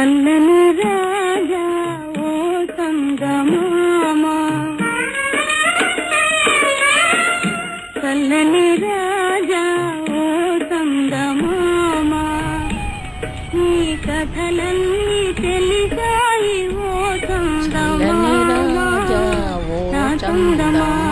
చల్లని రాజా ఓ చందమామ, చల్లని రాజా ఓ చందమామ, నీ కథలన్నీ తెలిసాయి ఓ చందమామ, నా చందమామ.